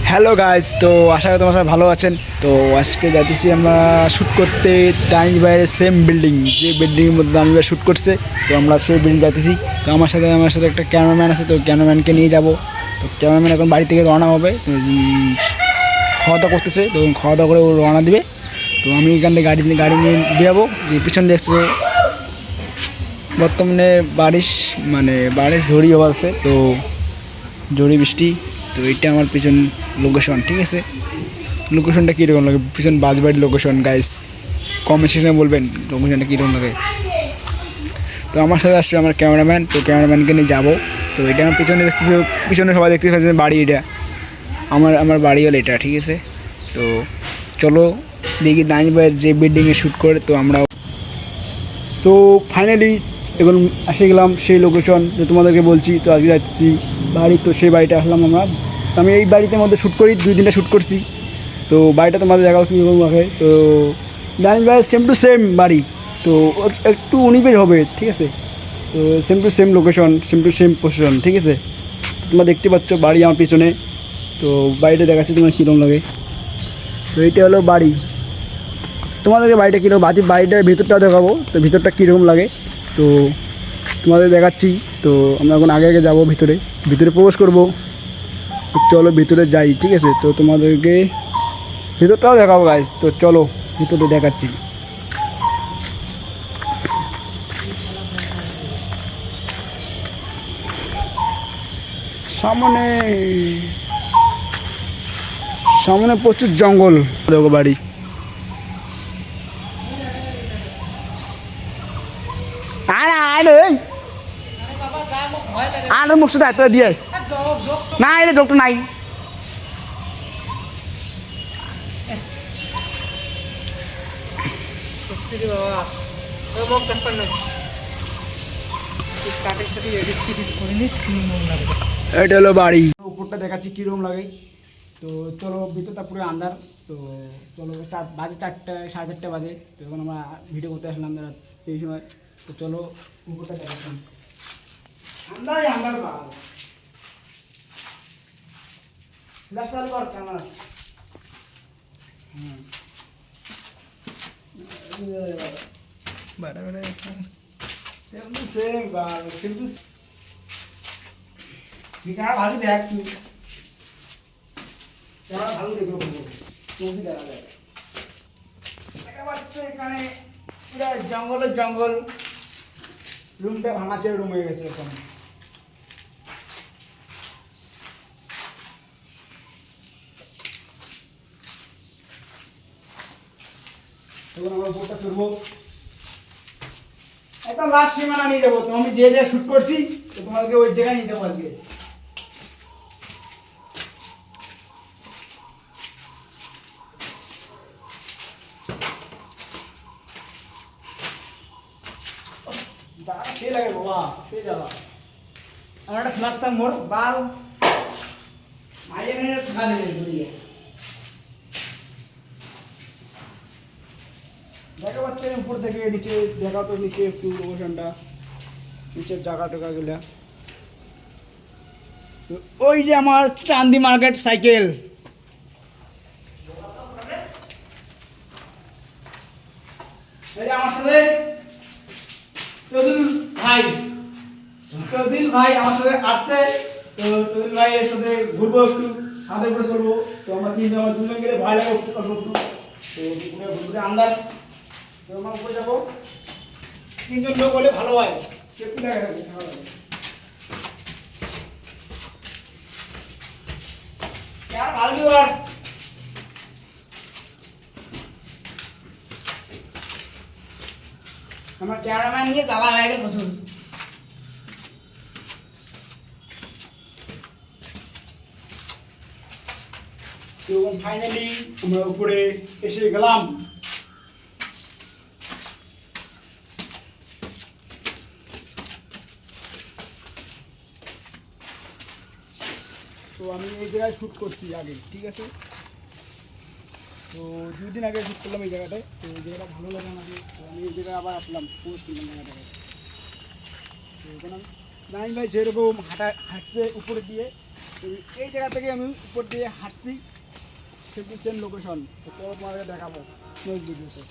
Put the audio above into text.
Hello guys, তো আশা করি তোমার সবাই ভালো আছেন। তো আজকে যাইতেছি আমরা শ্যুট করতে দানিশ ভাইয়ের সেম বিল্ডিং, যে বিল্ডিংয়ের মধ্যে দানিশ ভাই শ্যুট করছে। তো আমরা সেই বিল্ডিং যাইতেছি। তো আমার সাথে একটা ক্যামেরাম্যান আছে, তো ক্যামেরাম্যানকে নিয়ে যাব। তো ক্যামেরাম্যান এখন বাড়ি থেকে রওনা হবে, তো খাওয়া দাওয়া করতেছে। তো খাওয়া দাওয়া করে ও রওনা দিবে। তো আমি এখান থেকে গাড়ি নিয়ে দিয়ে যাবো। যে পিছনে দেখছো বর্তমানে বারিশ ঝড়ি আছে, তো ঝড়ি বৃষ্টি। তো এইটা আমার পিছন লোকেশন, ঠিক আছে। লোকেশনটা কীরকম লাগে, পিছন বাজবাড়ির লোকেশন গাইস, কমেন্ট সেকশনে বলবেন লোকেশনটা কীরকম লাগে। তো আমার সাথে আসবে আমার ক্যামেরাম্যান, তো ক্যামেরাম্যানকে নিয়ে যাবো। তো এটা আমার পিছনে সবাই দেখতে পাচ্ছেন বাড়ি, এটা আমার বাড়ি হলো এটা, ঠিক আছে। তো চলো দেখি দানিশ ভাইয়ের যে বিল্ডিংয়ে শ্যুট করে। তো আমরা সো ফাইনালি এখন এসে গেলাম সেই লোকেশন যে তোমাদেরকে বলছি। তো আজকে যাচ্ছি বাড়ি, তো সেই বাড়িটা আসলাম আমরা। আমি এই বাড়িতে মধ্যে শ্যুট করি, 2 দিনটা শ্যুট করছি। তো বাড়িটা তোমাদের দেখাও কীরকম রাখে। তো দানিশ ভাইয়ের সেম টু সেম বাড়ি, তো একটু উনিবেশ হবে, ঠিক আছে। তো same to same location, same to same position, ঠিক আছে। তোমরা দেখতে পাচ্ছ বাড়ি আমার পিছনে। তো বাড়িটা দেখাচ্ছি তোমার কীরকম লাগে। তো এইটা হলো বাড়ি। তোমাদেরকে বাড়িটা কীরকম, বাড়িটার ভিতরটাও দেখাবো, তো ভিতরটা কীরকম লাগে তো তোমাদের দেখাচ্ছি। তো আমরা এখন আগে যাবো, ভিতরে প্রবেশ করবো। চলো ভিতরে যাই, ঠিক আছে। তো তোমাদেরকে ভিতরটাও দেখাবো গাইস, তো চলো ভিতরে দেখাচ্ছি। সামনে সামনে প্রচুর জঙ্গল, দেখো বাড়ি। আর মুখটা দায়িত্ব দিয়ে না, এটা ডক্টর নাই। এটা হলো বাড়ি, উপরটা দেখাচ্ছি কীরকম লাগে। তো চলো, ভিতরটা পুরো আন্ধার। তো চলো, বাজে 4টা, 4:30 বাজে। তো এখন আমরা ভিডিও করতে আসলাম এই সময়। তো চলো উপরটা দেখাচ্ছি, আন্ধারই আন্ধার। ফ্ল্যাশ চালু কর ক্যামেরা। ভালো দেখ তুই, ভালো দেখবো, দেখা যায়। এখানে পুরো জঙ্গলের জঙ্গল, রুমটা ভাঙাচের রুম হয়ে গেছে এখন। এখন আমরা উপরটা চড়বো, একদম লাস্ট সীমানা নিয়ে যাবো। তো আমি যে যে শ্যুট করছি, তো তোমাদেরকে ওই জায়গায় নিয়ে যাবো আজকে। সে লাগে বাবা, সে যাবা আমার একটা ফ্ল্যাট থাম মোর বাল মাইয়ে নিয়ে থাকা দেবে ঘুরিয়ে। দেখা পাচ্ছে উপর থেকে নিচে, দেখা তো নিচে একটু লোকেশনটা, নিচের জায়গা টাকা গুলা। ওই যে আমার চান্দি মার্কেট সাইকেল, আমার সাথে তদুল ভাই আমার সাথে আসছে। তো তদুল ভাইয়ের সাথে ঘুরবো, একটু সাথে করে চলবো। তো আমরা দুজন গেলে ভয় লাগে একটু। তো ঘুরতে আন্দাজ, তো আমরা উপরে যাবো। 3জন লোক হলে ভালো হয়, সেফটি লাগে, ভালো লাগে। यार भाग यार, আমার ক্যামেরাম্যান নিয়ে জ্বালা হয়ে গেছে প্রচুর। তো ফাইনালি আমরা উপরে এসে গেলাম। তো আমি এই জায়গায় শ্যুট করছি আগে, ঠিক আছে। তো 2 দিন আগে শ্যুট করলাম এই জায়গাটায়। তো এই জায়গাটা ভালো লাগে আমাকে, তো আমি এই জায়গায় আবার আসলাম, পোস্ট করলাম জায়গাটাকে। তো এখানে দানিশ ভাই যেরকম হাঁটছে উপরে দিয়ে, তো এই জায়গা থেকে আমি উপর দিয়ে হাঁটছি, সেটি সেম লোকেশন। তো পরে তোমাদেরকে দেখাবো নেক্সট ভিডিওতে।